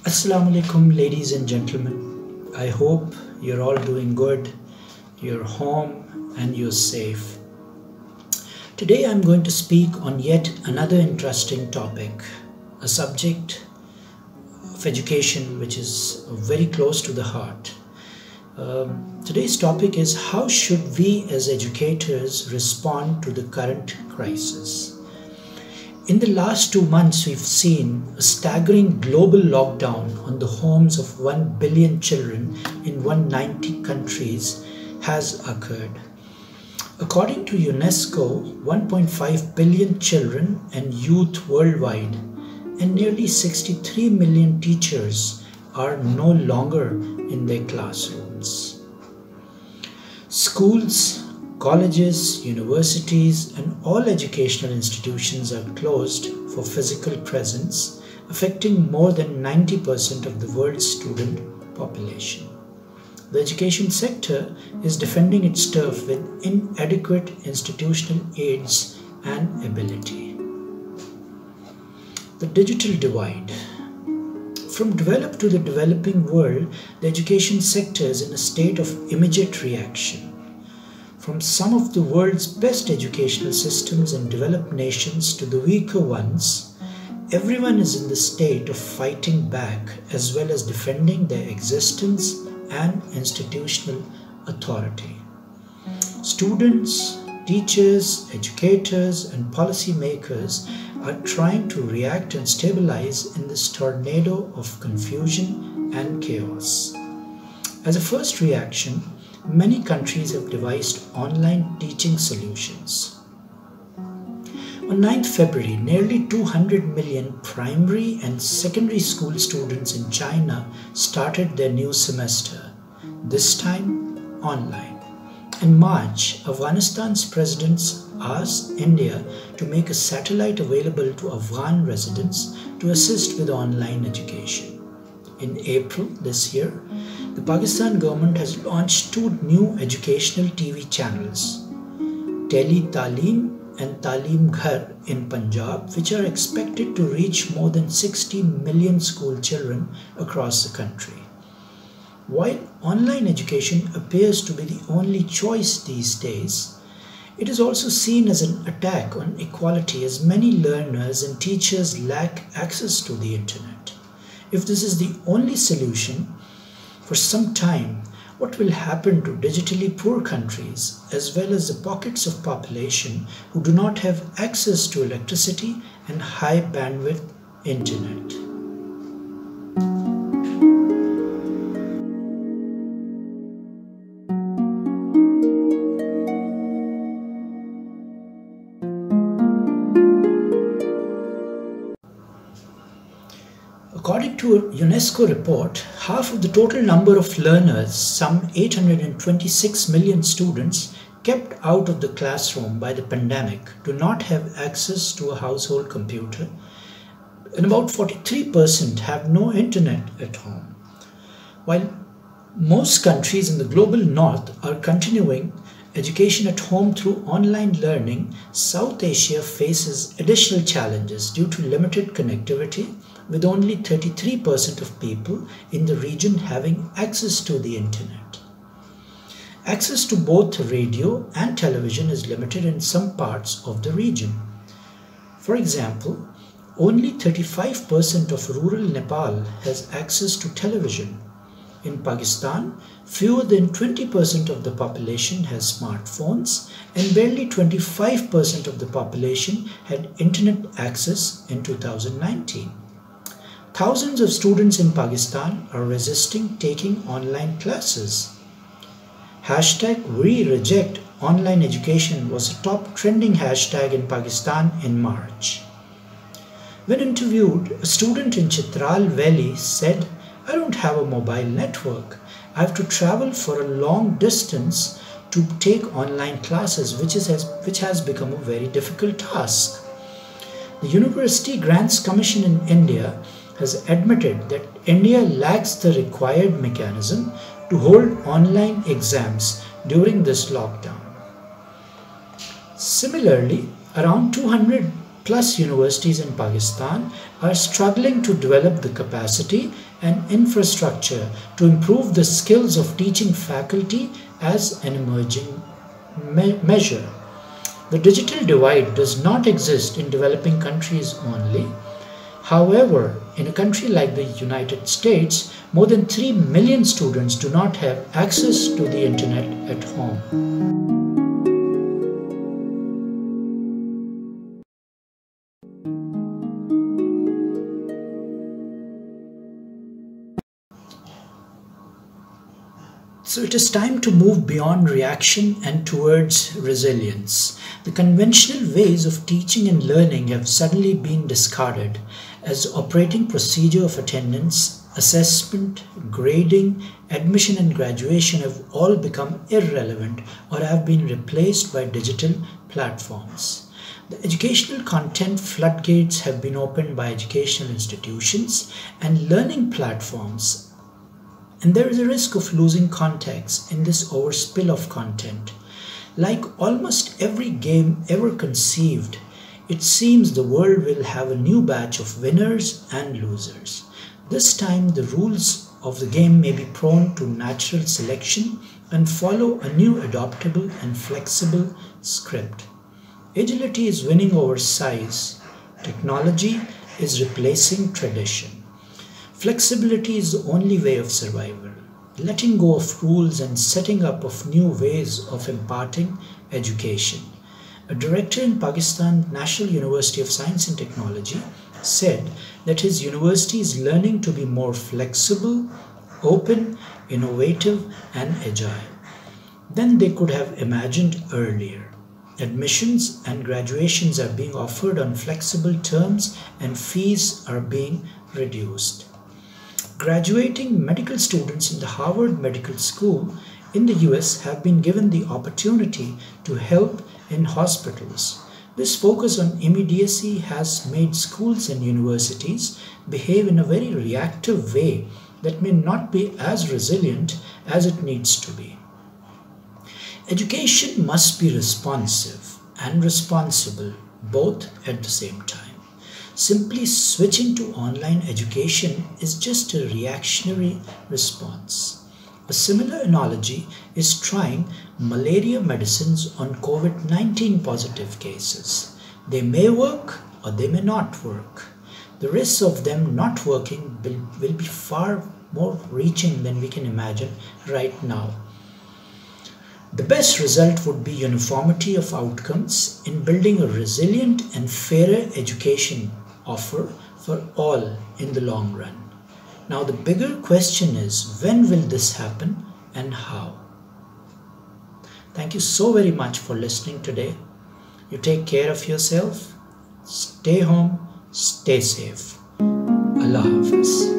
Assalamu alaikum, ladies and gentlemen. I hope you're all doing good, you're home and you're safe. Today I'm going to speak on yet another interesting topic, a subject of education which is very close to the heart. Today's topic is how should we as educators respond to the current crisis? In the last 2 months, we've seen a staggering global lockdown on the homes of 1 billion children in 190 countries has occurred. According to UNESCO, 1.5 billion children and youth worldwide and nearly 63 million teachers are no longer in their classrooms. Schools, colleges, universities, and all educational institutions are closed for physical presence, affecting more than 90% of the world's student population. The education sector is defending its turf with inadequate institutional aids and ability. The digital divide. From developed to the developing world, the education sector is in a state of immediate reaction. From some of the world's best educational systems in developed nations to the weaker ones, everyone is in the state of fighting back as well as defending their existence and institutional authority. Students, teachers, educators, and policymakers are trying to react and stabilize in this tornado of confusion and chaos. As a first reaction, many countries have devised online teaching solutions. On 9th February, nearly 200 million primary and secondary school students in China started their new semester, this time online. In March, Afghanistan's president asked India to make a satellite available to Afghan residents to assist with online education. In April this year, the Pakistan government has launched 2 new educational TV channels, Tele Taaleem and Taaleem Ghar in Punjab, which are expected to reach more than 60 million school children across the country. While online education appears to be the only choice these days, it is also seen as an attack on equality as many learners and teachers lack access to the internet. If this is the only solution, for some time, what will happen to digitally poor countries as well as the pockets of population who do not have access to electricity and high bandwidth internet? According to a UNESCO report, half of the total number of learners, some 826 million students, kept out of the classroom by the pandemic do not have access to a household computer, and about 43% have no internet at home. While most countries in the global north are continuing education at home through online learning, South Asia faces additional challenges due to limited connectivity, with only 33% of people in the region having access to the internet. Access to both radio and television is limited in some parts of the region. For example, only 35% of rural Nepal has access to television. In Pakistan, fewer than 20% of the population has smartphones, and barely 25% of the population had internet access in 2019. Thousands of students in Pakistan are resisting taking online classes. #WeReject Online Education was a top trending hashtag in Pakistan in March. When interviewed, a student in Chitral Valley said, "I don't have a mobile network. I have to travel for a long distance to take online classes, which has become a very difficult task." The University Grants Commission in India has admitted that India lacks the required mechanism to hold online exams during this lockdown. Similarly, around 200 plus universities in Pakistan are struggling to develop the capacity and infrastructure to improve the skills of teaching faculty as an emerging measure. The digital divide does not exist in developing countries only. However, in a country like the United States, more than 3 million students do not have access to the internet at home. So it is time to move beyond reaction and towards resilience. The conventional ways of teaching and learning have suddenly been discarded as operating procedure of attendance, assessment, grading, admission and graduation have all become irrelevant or have been replaced by digital platforms. The educational content floodgates have been opened by educational institutions and learning platforms, and there is a risk of losing context in this overspill of content. Like almost every game ever conceived, it seems the world will have a new batch of winners and losers. This time the rules of the game may be prone to natural selection and follow a new adaptable and flexible script. Agility is winning over size. Technology is replacing tradition. Flexibility is the only way of survival. Letting go of rules and setting up of new ways of imparting education. A director in Pakistan National University of Science and Technology said that his university is learning to be more flexible, open, innovative and agile than they could have imagined earlier. Admissions and graduations are being offered on flexible terms and fees are being reduced. Graduating medical students in the Harvard Medical School in the US have been given the opportunity to help in hospitals. This focus on immediacy has made schools and universities behave in a very reactive way that may not be as resilient as it needs to be. Education must be responsive and responsible both at the same time. Simply switching to online education is just a reactionary response. A similar analogy is trying malaria medicines on COVID-19 positive cases. They may work or they may not work. The risks of them not working will be far more reaching than we can imagine right now. The best result would be uniformity of outcomes in building a resilient and fairer education offer for all in the long run. Now the bigger question is, when will this happen and how? Thank you so very much for listening today. You take care of yourself, stay home, stay safe. Allah Hafiz.